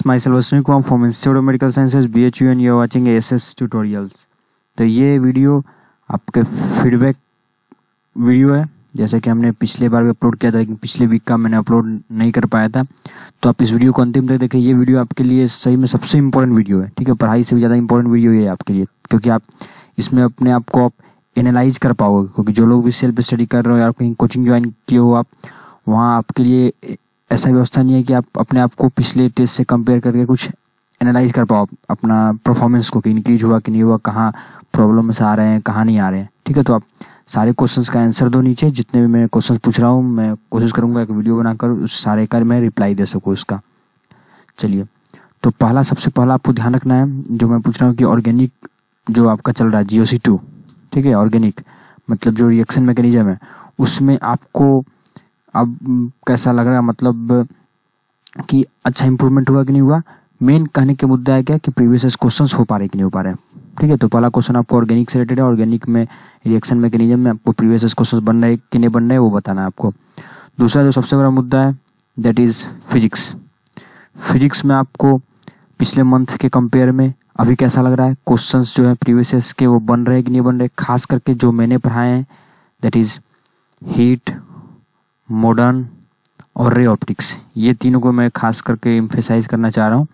myself ASHWINI Kumar from Institute of Medical Sciences BHU and you are watching ASS tutorials। तो ये video आपके feedback video है, जैसे कि हमने पिछले बार भी अपलोड किया था, लेकिन पिछले वीक का मैंने अपलोड नहीं कर पाया था। तो आप इस वीडियो को अंतिम तक देखें। ये वीडियो आपके लिए सही में सबसे इम्पोर्टेंट वीडियो है, ठीक है। पढ़ाई से भी ज़्यादा इम्पोर्टेंट वीडियो ये है आपके लिए, क्योंकि आप इसमें अपने आप को एनालाइज कर पाओगे। क्योंकि जो लोग भी सेल्फ स्टडी कर रहे हो या कहीं कोचिंग ज्वाइन किए हो आप, वहाँ आपके लिए ऐसा व्यवस्था नहीं है कि आप अपने आप को पिछले टेस्ट से कंपेयर करके कुछ एनालाइज कर पाओ अपना परफॉर्मेंस को, कि इंक्रीज हुआ कि नहीं हुआ, कहाँ प्रॉब्लम्स आ रहे हैं, कहाँ नहीं आ रहे हैं, ठीक है। तो आप सारे क्वेश्चंस का आंसर दो नीचे, जितने भी मैं क्वेश्चंस पूछ रहा हूँ मैं कोशिश करूँगा एक वीडियो बनाकर उस सारे का मैं रिप्लाई दे सकूँ उसका। चलिए, तो सबसे पहला आपको ध्यान रखना है, जो मैं पूछ रहा हूँ कि ऑर्गेनिक जो आपका चल रहा है GOC2, ठीक है। ऑर्गेनिक मतलब जो रिएक्शन मैकेनिज्म है, उसमें आपको अब कैसा लग रहा है, मतलब कि अच्छा इंप्रूवमेंट हुआ कि नहीं हुआ। मेन कहने के मुद्दा है क्या कि प्रीवियस क्वेश्चंस हो पा रहे कि नहीं हो पा रहे, ठीक है। तो पहला क्वेश्चन आपको ऑर्गेनिक से रिलेटेड है। ऑर्गेनिक में रिएक्शन मैकेनिज्म में आपको प्रीवियस क्वेश्चंस बन रहे कि नहीं बन रहे वो बताना है आपको। दूसरा जो सबसे बड़ा मुद्दा है दैट इज फिजिक्स। फिजिक्स में आपको पिछले मंथ के कंपेयर में अभी कैसा लग रहा है, क्वेश्चंस जो है प्रीवियस के वो बन रहे कि नहीं बन रहे। खास करके जो मैंने पढ़ाए हैं दैट इज हीट, मॉडर्न और रे ऑप्टिक्स, ये तीनों को मैं खास करके एम्फेसाइज करना चाह रहा हूँ।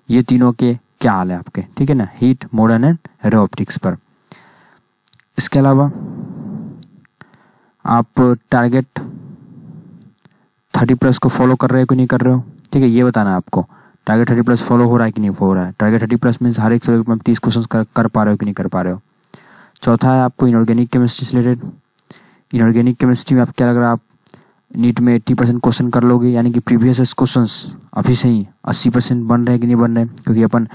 ये तीनों के क्या हाल है आपके, ठीक है ना, heat, modern and ray optics पर। इसके अलावा आप टारगेट 30+ को फॉलो कर रहे हो कि नहीं कर रहे हो, ठीक है, ये बताना है आपको। टारगेट 30+ फॉलो हो रहा है कि नहीं हो रहा है। टारगेट 30+ मीन्स हर एक सब्जेक्ट में 30 क्वेश्चन कर पा रहे हो कि नहीं कर पा रहे हो। चौथा है आपको इनऑर्गेनिक केमिस्ट्री से रिलेटेड। इनऑर्गेनिक केमिस्ट्री में आप क्या लग रहा है, आप नीट में 80% क्वेश्चन कर लोगे, यानी कि प्रीवियस क्वेश्चंस अभी से ही 80% बन रहे हैं कि नहीं बन रहे, क्योंकि अपन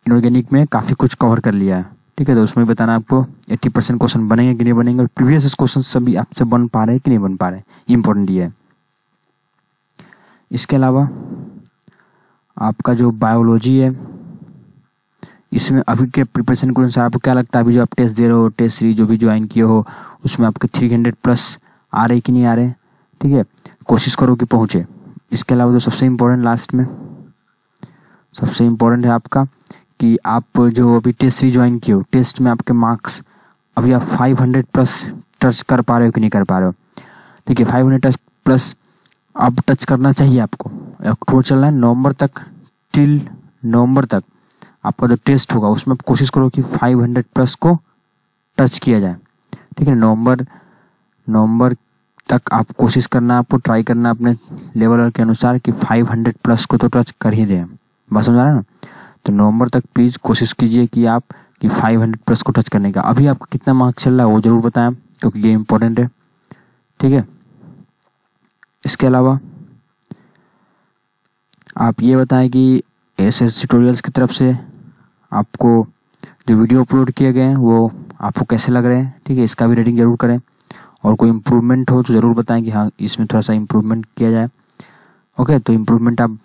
इनऑर्गेनिक में काफ़ी कुछ कवर कर लिया है, ठीक है। तो उसमें बताना आपको 80% क्वेश्चन बनेंगे कि नहीं बनेंगे, और प्रीवियस क्वेश्चन सभी आपसे बन पा रहे हैं कि नहीं बन पा रहे, इंपॉर्टेंट ये है। इसके अलावा आपका जो बायोलॉजी है, इसमें अभी के प्रिपरेशन के अनुसार आपको क्या लगता है, अभी जो आप टेस्ट दे रहे हो, टेस्ट सीरीज जो भी ज्वाइन किए हो, उसमें आपके 300+ आ रहे कि नहीं आ रहे, ठीक है। कोशिश करो कि पहुँचे। इसके अलावा जो सबसे इम्पोर्टेंट लास्ट में सबसे इम्पोर्टेंट है आपका कि आप जो अभी टेस्ट सीरीज ज्वाइन किए हो, टेस्ट में आपके मार्क्स अभी आप 500+ टच कर पा रहे हो कि नहीं कर पा रहे हो, ठीक है। 500+ अब टच करना चाहिए आपको। अक्टूबर चल रहा है, नवंबर तक, टिल नवंबर तक आपका जो टेस्ट होगा उसमें आप कोशिश करो कि 500+ को टच किया जाए, ठीक है। नवंबर तक आप कोशिश करना, आपको ट्राई करना अपने लेवल के अनुसार कि 500+ को तो टच कर ही दें। बात समझ आ रहा है ना। तो नवंबर तक प्लीज़ कोशिश कीजिए कि आप कि 500+ को टच करने का। अभी आपका कितना मार्क्स चल रहा है वो जरूर बताएं, क्योंकि ये इंपॉर्टेंट है, ठीक है। इसके अलावा आप ये बताएं कि एसएस ट्यूटोरियल्स की तरफ से आपको जो वीडियो अपलोड किए गए हैं वो आपको कैसे लग रहे हैं, ठीक है। इसका भी रेटिंग जरूर करें, और कोई इम्प्रूवमेंट हो तो ज़रूर बताएं कि हाँ इसमें थोड़ा सा इम्प्रूवमेंट किया जाए। ओके, तो इम्प्रूवमेंट आप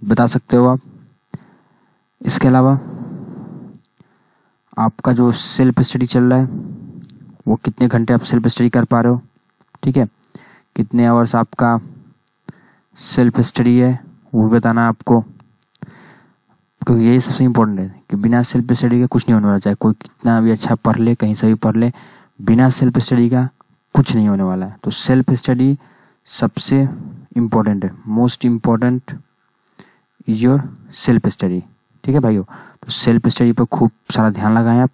बता सकते हो आप। इसके अलावा आपका जो सेल्फ स्टडी चल रहा है वो कितने घंटे आप सेल्फ स्टडी कर पा रहे हो, ठीक है। कितने आवर्स आपका सेल्फ स्टडी है वो भी बताना है आपको, क्योंकि यही सबसे इम्पोर्टेंट है कि बिना सेल्फ स्टडी के कुछ नहीं होने वाला। चाहे कोई कितना भी अच्छा पढ़ ले, कहीं से भी पढ़ ले, बिना सेल्फ स्टडी का कुछ नहीं होने वाला है। तो सेल्फ स्टडी सबसे इम्पोर्टेंट है, most important is your self study, ठीक है भाइयों। तो सेल्फ स्टडी पर खूब सारा ध्यान लगाएं आप।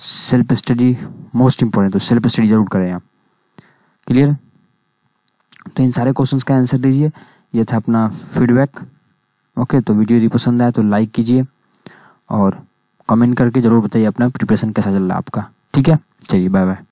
सेल्फ स्टडी मोस्ट इम्पोर्टेंट, तो सेल्फ स्टडी जरूर करें आप। क्लियर। तो इन सारे क्वेश्चंस का आंसर दीजिए। ये था अपना फीडबैक। ओके, तो वीडियो यदि पसंद आया तो लाइक कीजिए और कमेंट करके जरूर बताइए अपना प्रिपरेशन कैसा चल रहा है आपका, ठीक है। चलिए, बाय बाय।